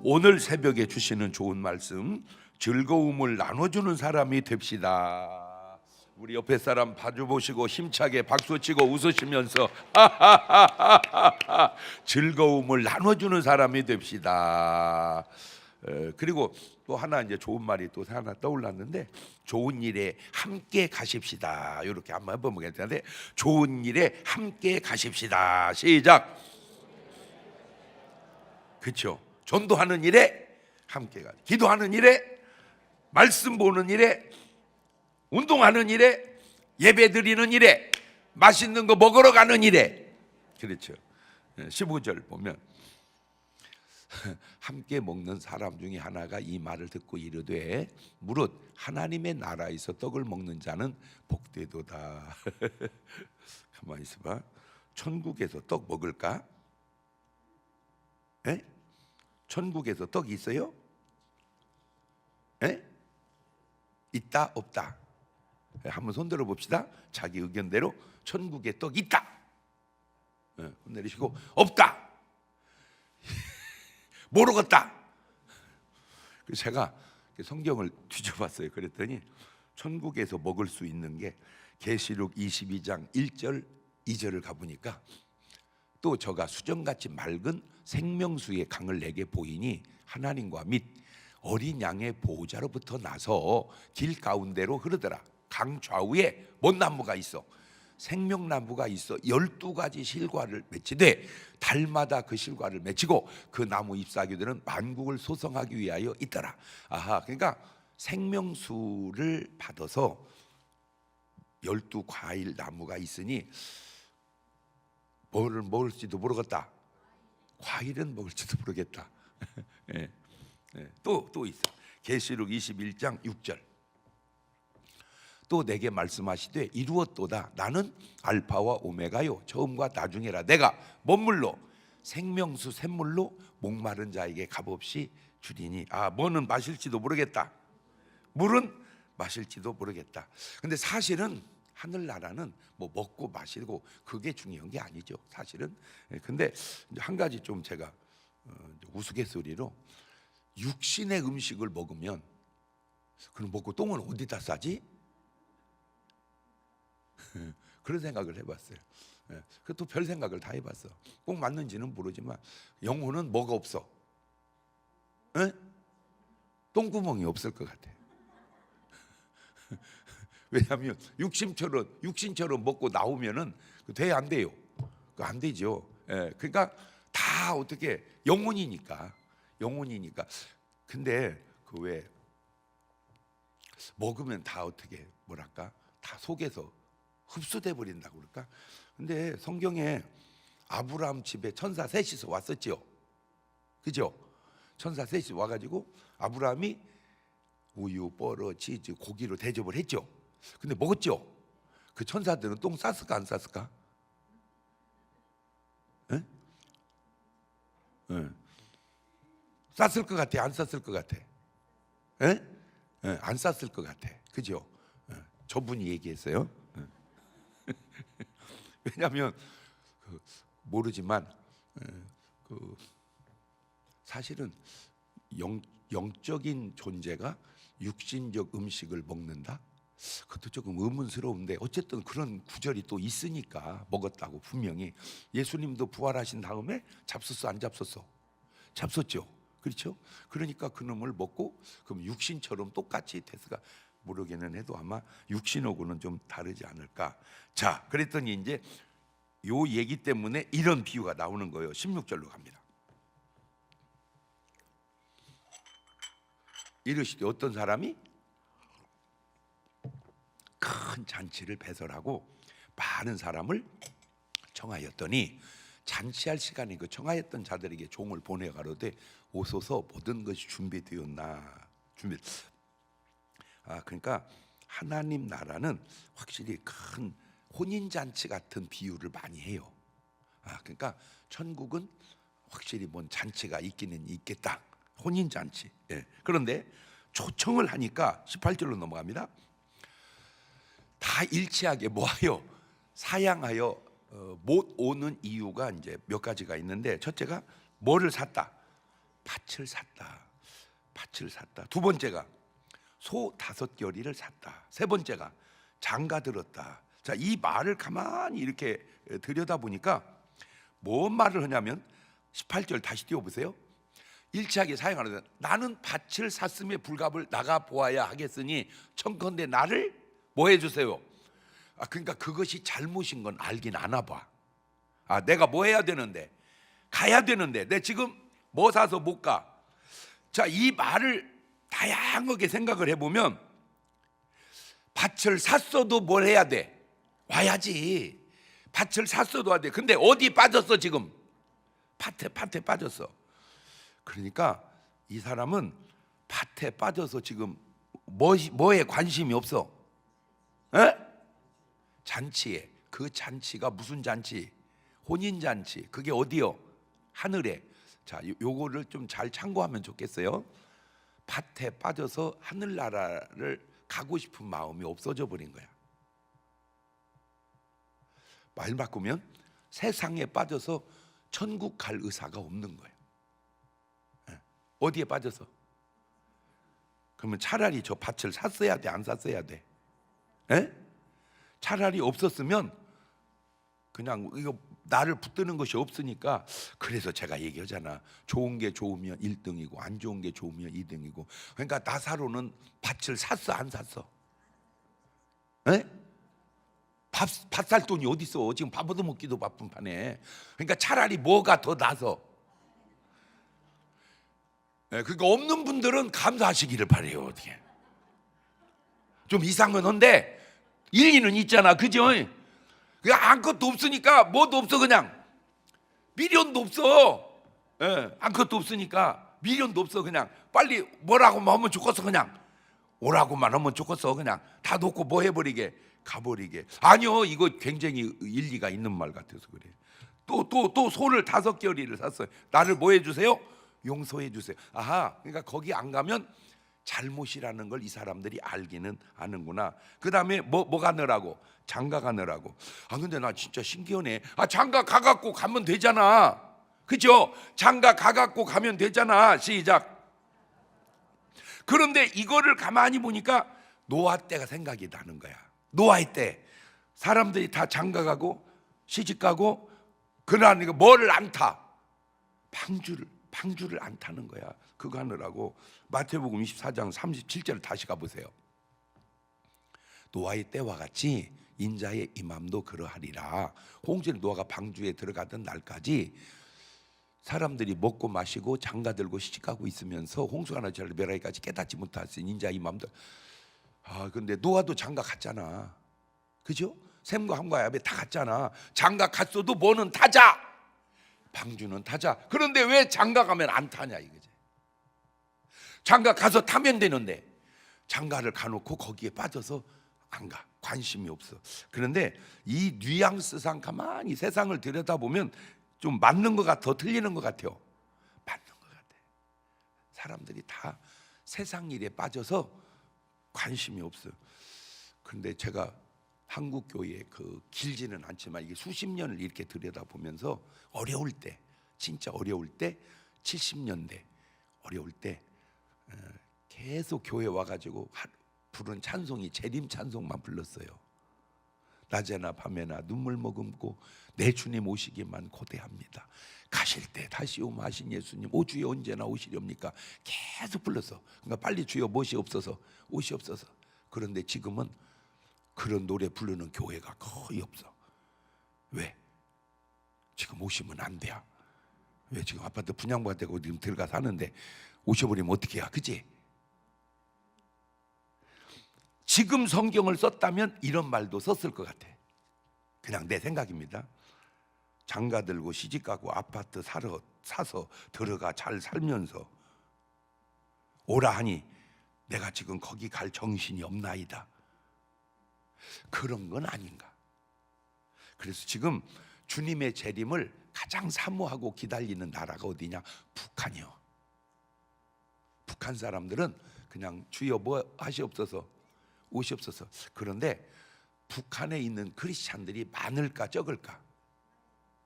오늘 새벽에 주시는 좋은 말씀, 즐거움을 나눠주는 사람이 됩시다. 우리 옆에 사람 봐주보시고 힘차게 박수치고 웃으시면서 즐거움을 나눠주는 사람이 됩시다. 그리고 또 하나 이제 좋은 말이 또 하나 떠올랐는데, 좋은 일에 함께 가십시다. 이렇게 한번 해보겠는데, 좋은 일에 함께 가십시다. 시작. 그렇죠. 전도하는 일에 함께 가. 기도하는 일에, 말씀 보는 일에, 운동하는 일에, 예배 드리는 일에, 맛있는 거 먹으러 가는 일에. 그렇죠. 15절 보면 함께 먹는 사람 중에 하나가 이 말을 듣고 이르되 무릇 하나님의 나라에서 떡을 먹는 자는 복되도다. 가만히 있어봐. 천국에서 떡 먹을까? 에? 천국에서 떡이 있어요? 에? 있다 없다? 한번 손 들어 봅시다. 자기 의견대로 천국에 떡 있다. 손 내리시고 없다. 모르겠다. 그래서 제가 성경을 뒤져봤어요. 그랬더니 천국에서 먹을 수 있는 게 계시록 22장 1절 2절을 가보니까 또 저가 수정같이 맑은 생명수의 강을 내게 보이니 하나님과 및 어린 양의 보호자로부터 나서 길 가운데로 흐르더라. 강 좌우에 뭔 나무가 있어? 생명나무가 있어 12가지 실과를 맺히되 달마다 그 실과를 맺히고 그 나무 잎사귀들은 만국을 소성하기 위하여 있더라. 아하, 그러니까 생명수를 받아서 12과일 나무가 있으니 뭐를 먹을지도 모르겠다. 과일은 먹을지도 모르겠다. 예, 예. 또 있어. 계시록 21장 6절. 또 내게 말씀하시되 이루었도다. 나는 알파와 오메가요 처음과 나중이라. 내가 뭔 물로? 생명수 샘물로 목마른 자에게 값없이 주리니. 뭐는 마실지도 모르겠다. 물은 마실지도 모르겠다. 근데 사실은 하늘나라는 뭐 먹고 마시고 그게 중요한 게 아니죠, 사실은. 근데 한 가지 좀 제가 우스갯소리로, 육신의 음식을 먹으면 그럼 먹고 똥은 어디다 싸지? 그런 생각을 해봤어요. 그것도 별 생각을 다 해봤어. 꼭 맞는지는 모르지만 영혼은 뭐가 없어? 에? 똥구멍이 없을 것 같아. 왜냐하면 육신처럼 먹고 나오면은 돼 안 돼요? 안 되죠. 그러니까 다 어떻게 영혼이니까. 근데 그 왜 먹으면 다 어떻게 뭐랄까 다 속에서 흡수돼 버린다고 그럴까? 근데 성경에 아브라함 집에 천사 셋이서 왔었죠. 그죠? 천사 셋이 와가지고 아브라함이 우유, 뻘어, 치즈, 고기로 대접을 했죠. 근데 먹었죠. 그 천사들은 똥 쌌을까 안 쌌을까? 쌌을 것 같아, 안 쌌을 것 같아? 안 쌌을 것 같아. 그죠? 저분이 얘기했어요. 왜냐하면 모르지만 사실은 영적인 존재가 육신적 음식을 먹는다? 그것도 조금 의문스러운데 어쨌든 그런 구절이 또 있으니까 먹었다고. 분명히 예수님도 부활하신 다음에 잡섰어 안 잡섰어? 잡섰죠. 그렇죠? 그러니까 그놈을 먹고 그럼 육신처럼 똑같이 됐을까 모르기는 해도 아마 육신하고는 좀 다르지 않을까. 자, 그랬더니 이제 요 얘기 때문에 이런 비유가 나오는 거예요. 16절로 갑니다. 이르시되 어떤 사람이 큰 잔치를 배설하고 많은 사람을 청하였더니 잔치할 시간이 그 청하였던 자들에게 종을 보내 가로되 오소서 모든 것이 준비되었나. 그러니까 하나님 나라는 확실히 큰 혼인잔치 같은 비유를 많이 해요. 그러니까 천국은 확실히 뭔 잔치가 있기는 있겠다. 혼인잔치. 그런데 초청을 하니까 18절로 넘어갑니다. 다 일치하게 뭐하여 사양하여 못 오는 이유가 이제 몇 가지가 있는데, 첫째가 뭐를 샀다? 밭을 샀다. 밭을 샀다. 두 번째가 소 5겨리를 샀다. 세 번째가 장가 들었다. 자, 이 말을 가만히 이렇게 들여다보니까 뭔 말을 하냐면 18절 다시 띄워보세요. 일치하게 사용하는 나는 밭을 샀음에 불갑을 나가 보아야 하겠으니 청컨대 나를 뭐 해주세요. 그러니까 그것이 잘못인 건 알긴 아나 봐. 내가 뭐 해야 되는데, 가야 되는데 내 지금 뭐 사서 못 가. 자, 이 말을 다양하게 생각을 해보면 밭을 샀어도 뭘 해야 돼? 와야지. 밭을 샀어도 와야 돼. 근데 어디 빠졌어 지금? 밭에 빠졌어. 그러니까 이 사람은 밭에 빠져서 지금 뭐에 관심이 없어? 에? 잔치에. 그 잔치가 무슨 잔치? 혼인잔치. 그게 어디요? 하늘에. 자, 요거를 좀 잘 참고하면 좋겠어요. 밭에 빠져서 하늘나라를 가고 싶은 마음이 없어져 버린 거야. 말 바꾸면 세상에 빠져서 천국 갈 의사가 없는 거예요. 어디에 빠져서? 그러면 차라리 저 밭을 샀어야 돼, 안 샀어야 돼? 에? 차라리 없었으면 그냥 이거 나를 붙드는 것이 없으니까. 그래서 제가 얘기하잖아. 좋은 게 좋으면 1등이고 안 좋은 게 좋으면 2등이고. 그러니까 나사로는 밭을 샀어, 안 샀어? 에? 밥 살 돈이 어디 있어? 지금 밥 얻어먹기도 바쁜 판에. 그러니까 차라리 뭐가 더 나서. 그러니까 없는 분들은 감사하시기를 바래요. 어떻게 좀 이상은 한데 일리는 있잖아, 그죠? 그냥 아무것도 없으니까 뭐도 없어. 그냥 미련도 없어. 아무것도 없으니까 미련도 없어. 그냥 빨리 뭐라고만 하면 좋겠어. 그냥 오라고만 하면 좋겠어. 그냥 다 놓고 뭐 해버리게, 가버리게. 아니요, 이거 굉장히 일리가 있는 말 같아서 그래. 또 소를 5겨리를 샀어요. 나를 뭐 해주세요? 용서해 주세요. 아하, 그러니까 거기 안 가면 잘못이라는 걸 이 사람들이 알기는 아는구나. 그 다음에 뭐가 넣으라고? 장가가 넣으라고. 근데 나 진짜 신기하네. 장가 가갖고 가면 되잖아. 그죠? 장가 가갖고 가면 되잖아. 시작. 그런데 이거를 가만히 보니까 노아 때가 생각이 나는 거야. 노아의 때 사람들이 다 장가 가고 시집 가고, 그러나 뭐를 안 타? 방주를 안 타는 거야. 그거 하느라고. 마태복음 24장 37절 다시 가보세요. 노아의 때와 같이 인자의 임함도 그러하리라. 홍수의 노아가 방주에 들어가던 날까지 사람들이 먹고 마시고 장가 들고 시집가고 있으면서 홍수가 나지 멸하기까지 깨닫지 못했으니 인자의 임함도. 근데 노아도 장가 갔잖아. 그죠? 셈과 함과 야벳 다 갔잖아. 장가 갔어도 뭐는 타자, 방주는 타자. 그런데 왜 장가 가면 안 타냐 이거지. 장가 가서 타면 되는데 장가를 가놓고 거기에 빠져서 안 가. 관심이 없어. 그런데 이 뉘앙스상 가만히 세상을 들여다보면 좀 맞는 것 같아, 틀리는 것 같아요? 맞는 것 같아. 사람들이 다 세상 일에 빠져서 관심이 없어요. 그런데 제가 한국 교회 길지는 않지만 이게 수십 년을 이렇게 들여다보면서 어려울 때, 진짜 어려울 때, 70년대 어려울 때 계속 교회 와가지고 부른 찬송이 재림 찬송만 불렀어요. 낮에나 밤에나 눈물 머금고 내 주님 오시기만 고대합니다. 가실 때 다시 오마신 예수님, 오 주여 언제나 오시렵니까? 계속 불렀어. 그러니까 빨리 주여 못이 없어서, 옷이 없어서. 그런데 지금은 그런 노래 부르는 교회가 거의 없어. 왜? 지금 오시면 안 돼요. 왜? 지금 아파트 분양받고 지금 들어가 사는데 오셔버리면 어떻게 해야? 그치? 지금 성경을 썼다면 이런 말도 썼을 것 같아. 그냥 내 생각입니다. 장가 들고 시집가고 아파트 사서 들어가 잘 살면서 오라 하니 내가 지금 거기 갈 정신이 없나이다. 그런 건 아닌가. 그래서 지금 주님의 재림을 가장 사모하고 기다리는 나라가 어디냐? 북한이요. 북한 사람들은 그냥 주여 뭐 하시옵소서, 오시옵소서. 그런데 북한에 있는 크리스찬들이 많을까 적을까?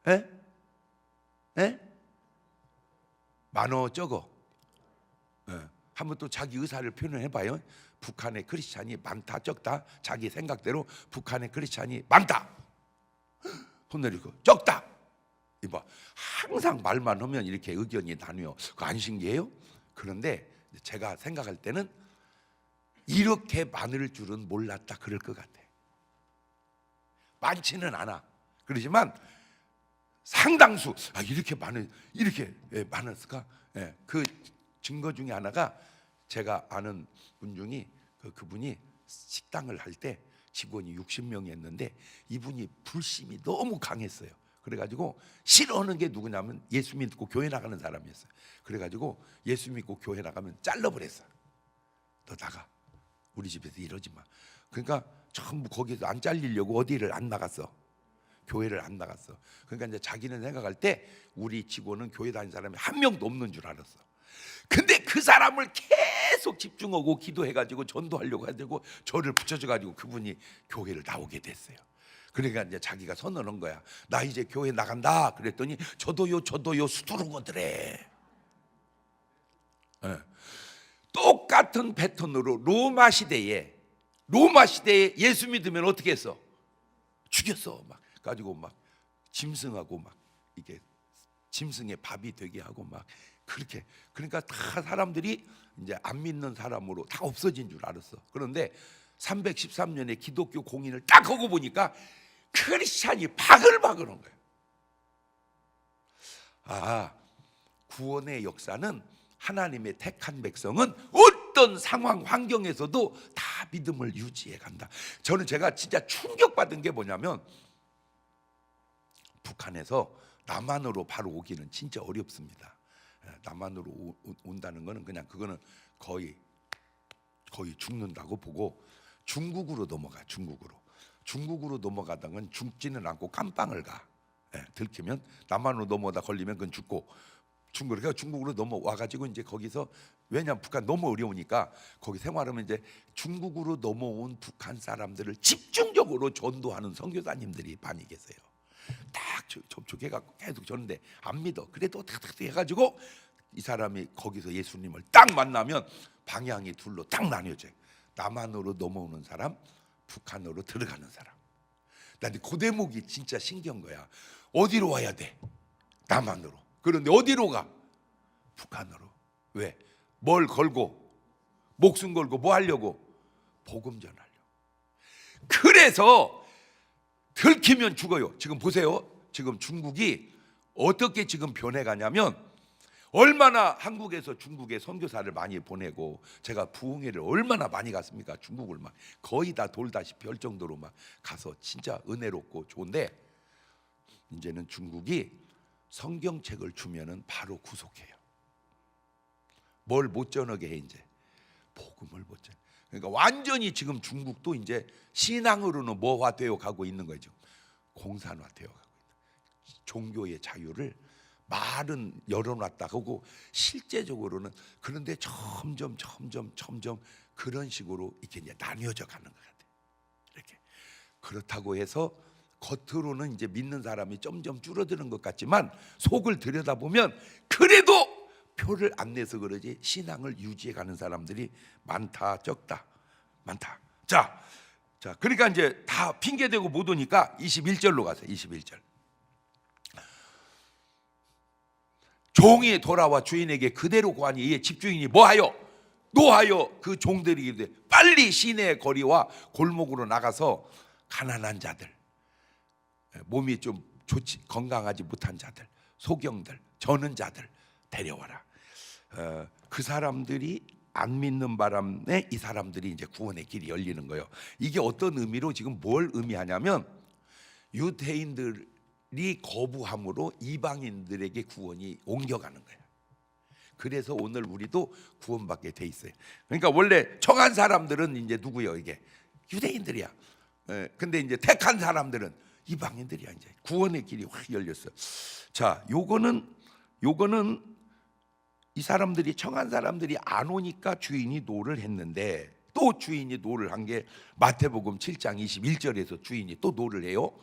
에? 많어 적어? 한번 또 자기 의사를 표현해봐요. 북한의 크리스찬이 많다 적다? 자기 생각대로 북한의 크리스찬이 많다. 손 내리고 적다. 이봐, 항상 말만 하면 이렇게 의견이 나뉘어. 그거 안 신기해요? 그런데 제가 생각할 때는 이렇게 많을 줄은 몰랐다 그럴 것 같아. 많지는 않아. 그러지만 상당수 이렇게 많았을까? 그 증거 중에 하나가 제가 아는 분 중에 그분이 식당을 할 때 직원이 60명이었는데 이분이 불심이 너무 강했어요. 그래가지고 싫어하는 게 누구냐면 예수 믿고 교회 나가는 사람이었어요. 그래가지고 예수 믿고 교회 나가면 잘라버렸어. 너 나가. 우리 집에서 이러지 마. 그러니까 전부 거기서 안 잘리려고 어디를 안 나갔어. 교회를 안 나갔어. 그러니까 이제 자기는 생각할 때 우리 직원은 교회 다니는 사람이 한 명도 없는 줄 알았어. 근데 그 사람을 계속 집중하고 기도해가지고 전도하려고 해가지고 저를 붙여줘가지고 그분이 교회를 나오게 됐어요. 그러니까 이제 자기가 선언한 거야. 나 이제 교회 나간다. 그랬더니 저도요 수두룩하더래. 똑같은 패턴으로 로마 시대에 예수 믿으면 어떻게 했어? 죽였어. 막 가지고 막 짐승하고 막 이게 짐승의 밥이 되게 하고 막 그렇게. 그러니까 다 사람들이 이제 안 믿는 사람으로 다 없어진 줄 알았어. 그런데 313년에 기독교 공인을 딱 하고 보니까 크리스찬이 바글바글한 거야. 구원의 역사는 하나님의 택한 백성은 어떤 상황 환경에서도 다 믿음을 유지해 간다. 제가 진짜 충격받은 게 뭐냐면 북한에서 남한으로 바로 오기는 진짜 어렵습니다. 남한으로 온다는 거는 그냥 그거는 거의 죽는다고 보고 중국으로 넘어가. 중국으로 넘어가던 건 죽지는 않고 깜빵을 가. 들키면 남한으로 넘어다 걸리면 그건 죽고 중국으로 넘어와가지고 이제 거기서 왜냐하면 북한 너무 어려우니까 거기 생활하면 이제 중국으로 넘어온 북한 사람들을 집중적으로 전도하는 선교사님들이 많이 계세요. 딱 접촉해갖고 계속 전데 안 믿어. 그래도 탁탁 해가지고 이 사람이 거기서 예수님을 딱 만나면 방향이 둘로 딱 나뉘어져요. 남한으로 넘어오는 사람, 북한으로 들어가는 사람. 나한테 그 대목이 진짜 신기한 거야. 어디로 와야 돼? 남한으로. 그런데 어디로 가? 북한으로. 왜? 뭘 걸고? 목숨 걸고 뭐 하려고? 복음 전하려고. 그래서 들키면 죽어요. 지금 보세요. 지금 중국이 어떻게 지금 변해가냐면 얼마나 한국에서 중국에 선교사를 많이 보내고 제가 부흥회를 얼마나 많이 갔습니까? 중국을 막 거의 다 돌다시피 할 정도로 막 가서 진짜 은혜롭고 좋은데 이제는 중국이 성경책을 주면은 바로 구속해요. 뭘 못 전하게 해 이제 복음을 못 전. 그러니까 완전히 지금 중국도 이제 신앙으로는 뭐화되어 가고 있는 거죠. 공산화되어 가고 있는. 종교의 자유를 말은 열어놨다 하고 실제적으로는 그런데 점점 그런 식으로 이렇게 이제 나뉘어져 가는 것 같아. 이렇게 그렇다고 해서 겉으로는 이제 믿는 사람이 점점 줄어드는 것 같지만 속을 들여다보면 그래도 표를 안 내서 그러지 신앙을 유지해 가는 사람들이 많다 적다 많다. 자 그러니까 이제 다 핑계대고 못 오니까 21절로 가세요. 21절. 종이 돌아와 주인에게 그대로 고하니 이에 집주인이 뭐하여? 노하여 그 종들이 이르되 빨리 시내의 거리와 골목으로 나가서 가난한 자들, 몸이 좀 좋지 건강하지 못한 자들, 소경들, 저는 자들 데려와라. 그 사람들이 안 믿는 바람에 이 사람들이 이제 구원의 길이 열리는 거예요. 이게 어떤 의미로 지금 뭘 의미하냐면 유대인들이 거부함으로 이방인들에게 구원이 옮겨가는 거예요. 그래서 오늘 우리도 구원받게 돼 있어요. 그러니까 원래 청한 사람들은 이제 누구요? 이게 유대인들이야. 근데 이제 택한 사람들은 이방인들이야. 이제 구원의 길이 확 열렸어. 자, 요거는 이 사람들이 청한 사람들이 안 오니까 주인이 노를 했는데 또 주인이 노를 한 게 마태복음 7장 21절에서 주인이 또 노를 해요.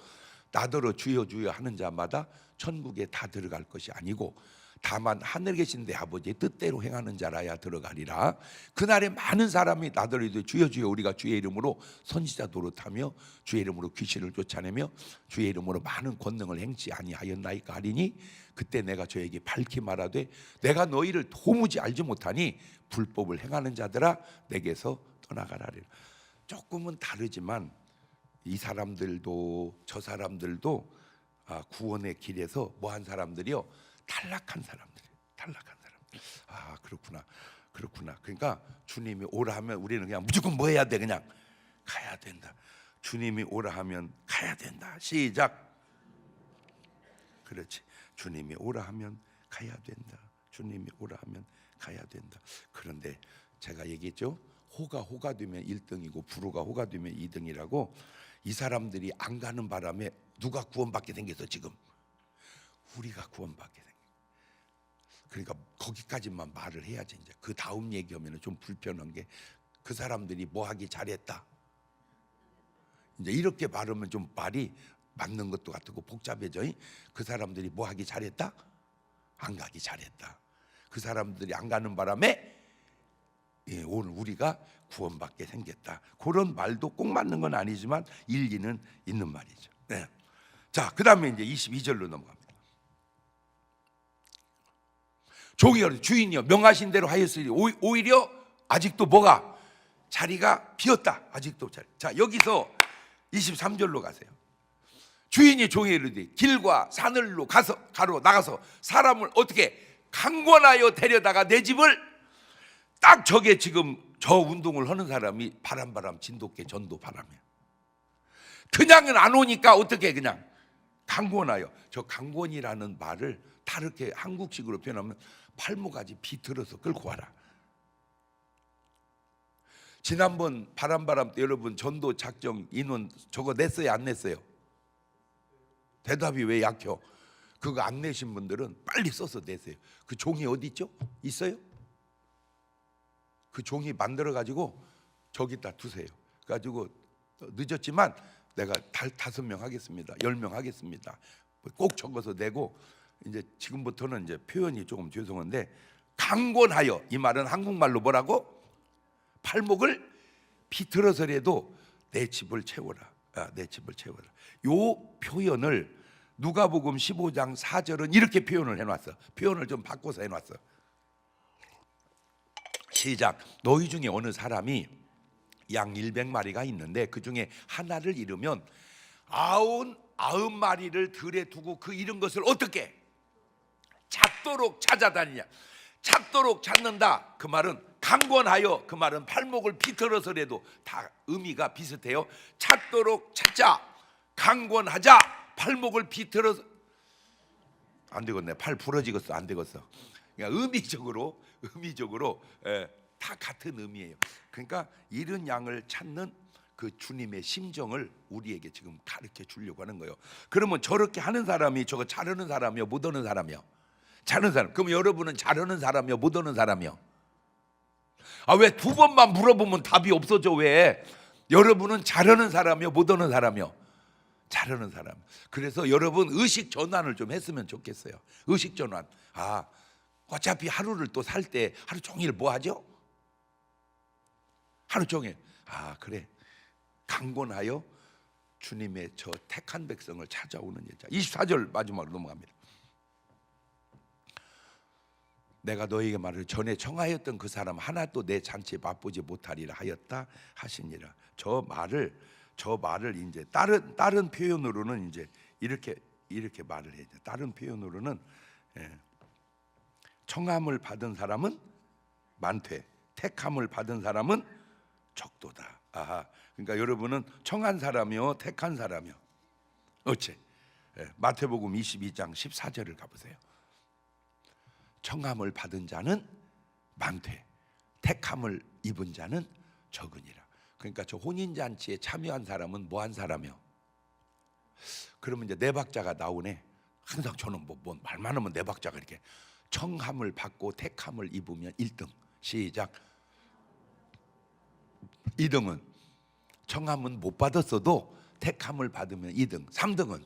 나더러 주여 주여 하는 자마다 천국에 다 들어갈 것이 아니고 다만 하늘에 계신 내 아버지의 뜻대로 행하는 자라야 들어가리라. 그날에 많은 사람이 나더러도 주여 주여 우리가 주의 이름으로 선지자 노릇하며 주의 이름으로 귀신을 쫓아내며 주의 이름으로 많은 권능을 행치 아니하였나이까 하리니 그때 내가 저에게 밝히 말하되 내가 너희를 도무지 알지 못하니 불법을 행하는 자들아 내게서 떠나가라. 조금은 다르지만 이 사람들도 저 사람들도 구원의 길에서 뭐한 사람들이요? 탈락한 사람들. 그렇구나. 그러니까 주님이 오라 하면 우리는 그냥 무조건 뭐 해야 돼? 그냥 가야 된다. 주님이 오라 하면 가야 된다. 시작. 그렇지. 주님이 오라 하면 가야 된다. 주님이 오라 하면 가야 된다. 그런데 제가 얘기했죠. 호가 되면 1등이고 불호가 호가 되면 2등이라고. 이 사람들이 안 가는 바람에 누가 구원받게 생겼어 지금? 우리가 구원받게 생겼어. 그러니까 거기까지만 말을 해야지. 이제 그 다음 얘기하면 좀 불편한 게 그 사람들이 뭐 하기 잘했다. 이제 이렇게 말하면 좀 말이 맞는 것도 같고 복잡해져. 그 사람들이 뭐 하기 잘했다? 안 가기 잘했다. 그 사람들이 안 가는 바람에 오늘 우리가 구원받게 생겼다. 그런 말도 꼭 맞는 건 아니지만 일리는 있는 말이죠. 네. 자, 그 다음에 이제 22절로 넘어갑니다. 종이여 주인이여 명하신 대로 하였으니 오히려 아직도 뭐가 자리가 비었다. 아직도 자리. 자, 여기서 23절로 가세요. 주인이 종에게 이르되 길과 산을로 가로 나가서 사람을 어떻게 강권하여 데려다가 내 집을 딱 저게 지금 저 운동을 하는 사람이 바람 진돗개 전도 바람이야. 그냥은 안 오니까 어떻게 그냥 강권하여. 저 강권이라는 말을 다르게 한국식으로 표현하면 팔목까지 비틀어서 끌고 와라. 지난번 바람 때 여러분 전도 작정 인원 저거 냈어요 안 냈어요? 대답이 왜 약해요? 그거 안 내신 분들은 빨리 써서 내세요. 그 종이 어디 있죠? 있어요? 그 종이 만들어 가지고 저기다 두세요. 가지고 늦었지만 내가 5명 하겠습니다. 10명 하겠습니다. 꼭 적어서 내고 이제 지금부터는 이제 표현이 조금 죄송한데 강권하여 이 말은 한국말로 뭐라고? 팔목을 비틀어서라도 내 집을 채워라. 내 집을 채워라. 요 표현을 누가복음 15장 4절은 이렇게 표현을 해놨어. 표현을 좀 바꿔서 해놨어. 시작. 너희 중에 어느 사람이 양 100마리가 있는데 그 중에 하나를 잃으면 99마리를 들에 두고 그 잃은 것을 어떻게 찾도록 찾아다니냐. 찾도록 찾는다. 그 말은 강권하여. 그 말은 팔목을 비틀어서라도 다 의미가 비슷해요. 찾도록 찾자. 강권하자. 팔목을 비틀어서 안 되겠네. 팔 부러지겠어. 안 되겠어. 그러니까 의미적으로 다 같은 의미예요. 그러니까 잃은 양을 찾는 그 주님의 심정을 우리에게 지금 가르쳐 주려고 하는 거예요. 그러면 저렇게 하는 사람이 저거 잘하는 사람이요, 못 하는 사람이요? 잘하는 사람. 그럼 여러분은 잘하는 사람이요, 못 하는 사람이요? 왜 두 번만 물어보면 답이 없어져? 왜? 여러분은 잘하는 사람이요, 못 하는 사람이요? 잘하는 사람. 그래서 여러분 의식 전환을 좀 했으면 좋겠어요. 의식 전환. 어차피 하루를 또 살 때 하루 종일 뭐 하죠? 하루 종일 그래 강권하여 주님의 저 택한 백성을 찾아오는 여자. 24절 마지막으로 넘어갑니다. 내가 너에게 말을 전에 청하였던 그 사람 하나도 내 잔치에 맛보지 못하리라 하였다 하시니라. 저 말을 이제 다른 표현으로는 이제 이렇게 말을 해요. 다른 표현으로는 청함을 받은 사람은 많되 택함을 받은 사람은 적도다. 그러니까 여러분은 청한 사람이요, 택한 사람이요. 어째? 마태복음 22장 14절을 가보세요. 청함을 받은 자는 많되 택함을 입은 자는 적으니라. 그러니까 저 혼인잔치에 참여한 사람은 뭐한 사람이요? 그러면 이제 네 박자가 나오네. 항상 저는 뭐 말만 하면 네 박자가 이렇게 청함을 받고 택함을 입으면 1등. 시작. 2등은 청함은 못 받았어도 택함을 받으면 2등. 3등은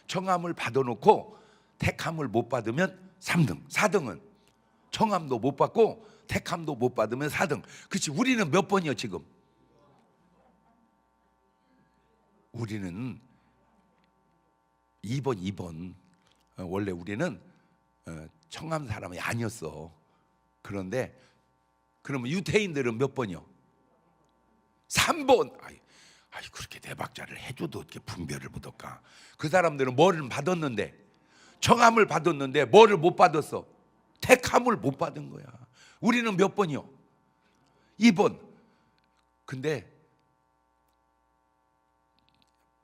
청함을 받아놓고 택함을 못 받으면 3등. 4등은 청함도 못 받고 택함도 못 받으면 4등. 그렇지. 우리는 몇 번이요 지금? 우리는 2번. 원래 우리는 청함 사람이 아니었어. 그런데 그러면 유태인들은 몇 번이요? 3번. 아이 그렇게 대박자를 해줘도 어떻게 분별을 못할까? 그 사람들은 뭐를 받았는데, 청함을 받았는데 뭐를 못 받았어? 택함을 못 받은 거야. 우리는 몇 번이요? 2번. 근데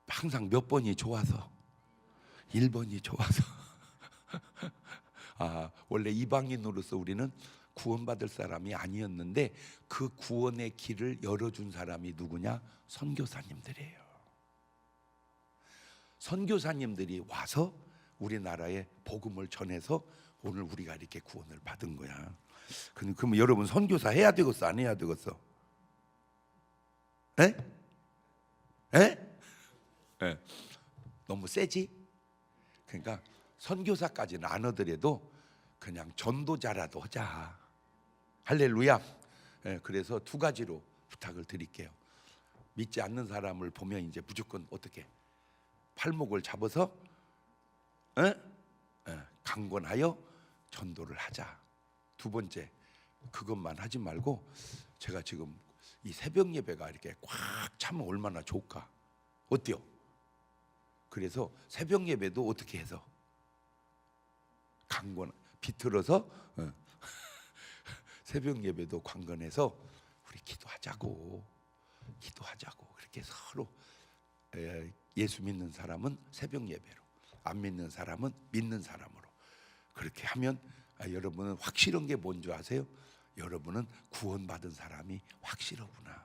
항상 몇 번이 좋아서? 1번이 좋아서. 원래 이방인으로서 우리는 구원받을 사람이 아니었는데 그 구원의 길을 열어준 사람이 누구냐? 선교사님들이에요. 선교사님들이 와서 우리나라에 복음을 전해서 오늘 우리가 이렇게 구원을 받은 거야. 그럼 여러분 선교사 해야 되겠어? 안 해야 되겠어? 에? 너무 세지? 그러니까 선교사까지는 안 하더라도 그냥 전도자라도 하자. 할렐루야. 그래서 2가지로 부탁을 드릴게요. 믿지 않는 사람을 보면 이제 무조건 어떻게 팔목을 잡아서 강권하여 전도를 하자. 2번째, 그것만 하지 말고 제가 지금 이 새벽 예배가 이렇게 꽉 차면 얼마나 좋을까? 어때요? 그래서 새벽 예배도 어떻게 해서 강권 비틀어서 새벽 예배도 강건해서 우리 기도하자고 그렇게 서로 예수 믿는 사람은 새벽 예배로, 안 믿는 사람은 믿는 사람으로 그렇게 하면 여러분은 확실한 게 뭔지 아세요? 여러분은 구원받은 사람이 확실하구나.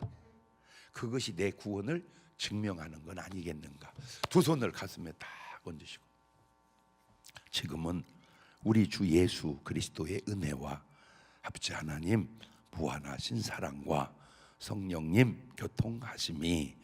그것이 내 구원을 증명하는 건 아니겠는가. 2 손을 가슴에 딱 얹으시고, 지금은 우리 주 예수 그리스도의 은혜와 아버지 하나님 무한하신 사랑과 성령님 교통하심이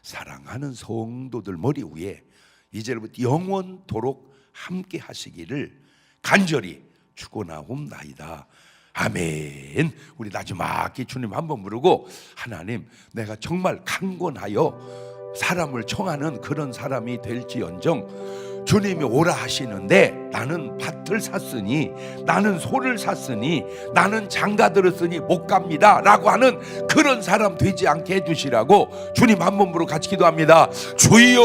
사랑하는 성도들 머리 위에 이제부터 영원토록 함께 하시기를 간절히 축원하옵나이다. 아멘. 우리 마지막에 주님 한번 부르고, 하나님 내가 정말 강권하여 사람을 청하는 그런 사람이 될지언정 주님이 오라 하시는데 나는 밭을 샀으니, 나는 소를 샀으니, 나는 장가 들었으니 못 갑니다 라고 하는 그런 사람 되지 않게 해주시라고 주님 한 번으로 같이 기도합니다. 주여